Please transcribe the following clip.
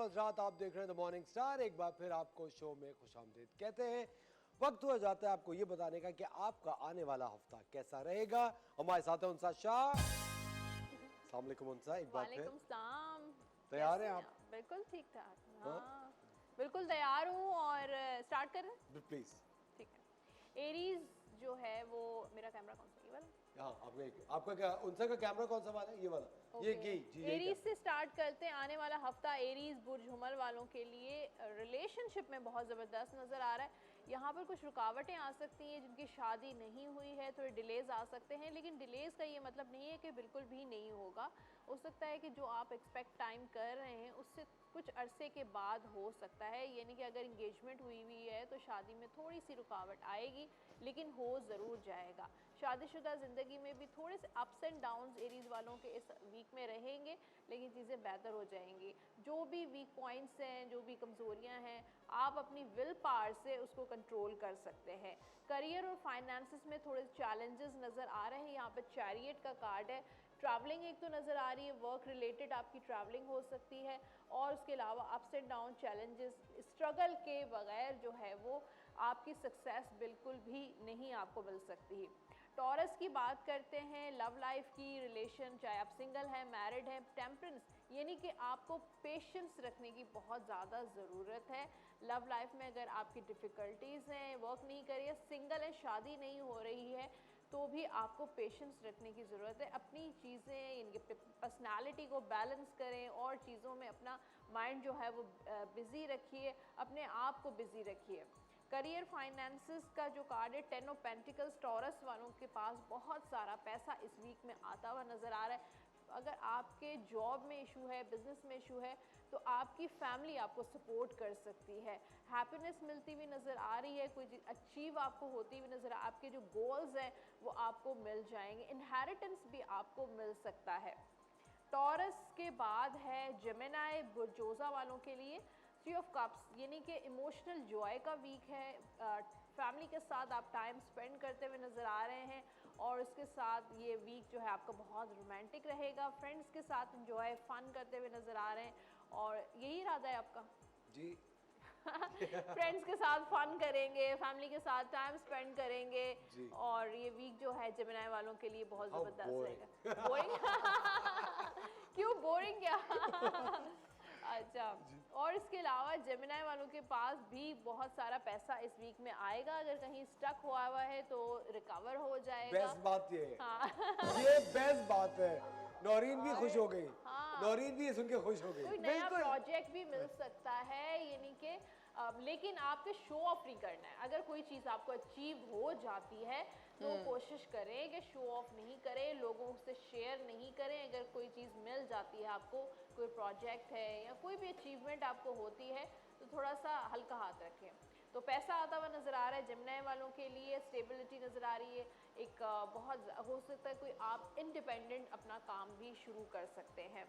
हज़रात, आप देख रहे हैं द मॉर्निंग स्टार। एक बार फिर आपको शो में खुशामदीद कहते हैं। वक्त हुआ जाता है आपको ये बताने का कि आपका आने वाला हफ्ता कैसा रहेगा। हमारे साथ है उनसा शाह। अस्सलाम वालेकुम उनसा, एक बार फिर वालेकुम सलाम। तैयार हैं कैसे हैं आप? आप? बिल्कुल ठीक ठाक। हाँ हाँ बिल्कुल तैयार हूँ। और स्टार्ट कर रहे हैं? प्लीज। ठीक है। एरीज जो है वो, मेरा कैमरा कौन सा, ये वाला? हाँ आपका आपका क्या उनसा का कैमरा कौन सा वाला है? ये वाला। ये ओके। जी यही एरीज कैमरा। से स्टार्ट करते हैं। आने वाला हफ्ता एरीज बुर्ज हुमल वालों के लिए रिलेशनशिप में बहुत ज़बरदस्त नज़र आ रहा है। यहाँ पर कुछ रुकावटें आ सकती हैं, जिनकी शादी नहीं हुई है थोड़े डिलेज आ सकते हैं, लेकिन डिलेज का ये मतलब नहीं है कि बिल्कुल भी नहीं होगा। हो सकता है कि जो आप एक्सपेक्ट टाइम कर रहे हैं उससे कुछ अरसे के बाद हो सकता है। यानी कि अगर इंगेजमेंट हुई हुई है तो शादी में थोड़ी सी रुकावट आएगी, लेकिन हो ज़रूर जाएगा। शादीशुदा ज़िंदगी में भी थोड़े से अप्स एंड डाउन्स एरीज वालों के इस वीक में रहेंगे, लेकिन चीज़ें बेहतर हो जाएंगी। जो भी वीक पॉइंट्स हैं, जो भी कमज़ोरियां हैं, आप अपनी विल पावर से उसको कंट्रोल कर सकते हैं। करियर और फाइनेंसिस में थोड़े चैलेंजेस नज़र आ रहे हैं। यहाँ पर चैरियट का कार्ड है। ट्रैवलिंग एक तो नज़र आ रही है, वर्क रिलेटेड आपकी ट्रैवलिंग हो सकती है, और उसके अलावा ups and down challenges, struggle के बगैर जो है वो आपकी सक्सेस बिल्कुल भी नहीं आपको मिल सकती। टॉरस की बात करते हैं, लव लाइफ की, रिलेशन, चाहे आप सिंगल हैं मैरिड हैं, टेम्परेंस यानी कि आपको पेशेंस रखने की बहुत ज़्यादा ज़रूरत है। लव लाइफ में अगर आपकी डिफ़िकल्टीज़ हैं, वर्क नहीं कर रही है, सिंगल है, शादी नहीं हो रही है, तो भी आपको पेशेंस रखने की ज़रूरत है। अपनी चीज़ें, इनकी पर्सनालिटी को बैलेंस करें और चीज़ों में अपना माइंड जो है वो बिज़ी रखिए, अपने आप को बिज़ी रखिए। करियर फाइनेंसिस का जो कार्ड है, 10 ऑफ पेंटिकल्स, टॉरस वालों के पास बहुत सारा पैसा इस वीक में आता हुआ नज़र आ रहा है। अगर आपके जॉब में इशू है, बिजनेस में इशू है, तो आपकी फैमिली आपको सपोर्ट कर सकती है। हैप्पीनेस मिलती हुई नज़र आ रही है, कोई चीज़ अचीव आपको होती हुई नज़र आपके जो गोल्स हैं वो आपको मिल जाएंगे। इनहेरिटेंस भी आपको मिल सकता है। टॉरस के बाद है जेमिनी, बुर्जोज़ा वालों के लिए 3 ऑफ कप्स, यानी कि इमोशनल जॉय का वीक है। फैमिली के साथ आप टाइम स्पेंड करते हुए नज़र आ रहे हैं, और उसके साथ ये वीक जो है आपका बहुत रोमांटिक रहेगा। फ्रेंड्स के साथ इंजॉय फन करते हुए नज़र आ रहे हैं, और यही इरादा है आपका? जी फ्रेंड्स के साथ फन करेंगे, फैमिली के साथ टाइम स्पेंड करेंगे, जी और ये वीक जो है जेमिनी वालों के लिए बहुत हाउ ज़बरदस्त बोरिंग। रहेगा। बोरिंग? क्यों बोरिंग क्या? अच्छा। और इसके अलावा जेमिनी वालों के पास भी बहुत सारा पैसा इस वीक में आएगा। अगर कहीं स्टक हुआ है तो रिकवर हो जाएगा। बेस्ट बात ये है, हाँ। ये बेस्ट बात है। नौरीन भी और खुश हो गई। हाँ, नौरीन भी सुन के खुश हो गई। कोई नया बिल्कुल। प्रोजेक्ट भी मिल सकता है, यानी कि लेकिन आपके शो ऑफ नहीं करना है। अगर कोई चीज़ आपको अचीव हो जाती है तो कोशिश करें कि शो ऑफ नहीं करें, लोगों से शेयर नहीं करें। अगर कोई चीज़ मिल जाती है आपको, कोई प्रोजेक्ट है या कोई भी अचीवमेंट आपको होती है, तो थोड़ा सा हल्का हाथ रखें। तो पैसा आता हुआ नज़र आ रहा है जेमिनी वालों के लिए, स्टेबिलिटी नज़र आ रही है। एक बहुत हो सकता है कोई आप इंडिपेंडेंट अपना काम भी शुरू कर सकते हैं।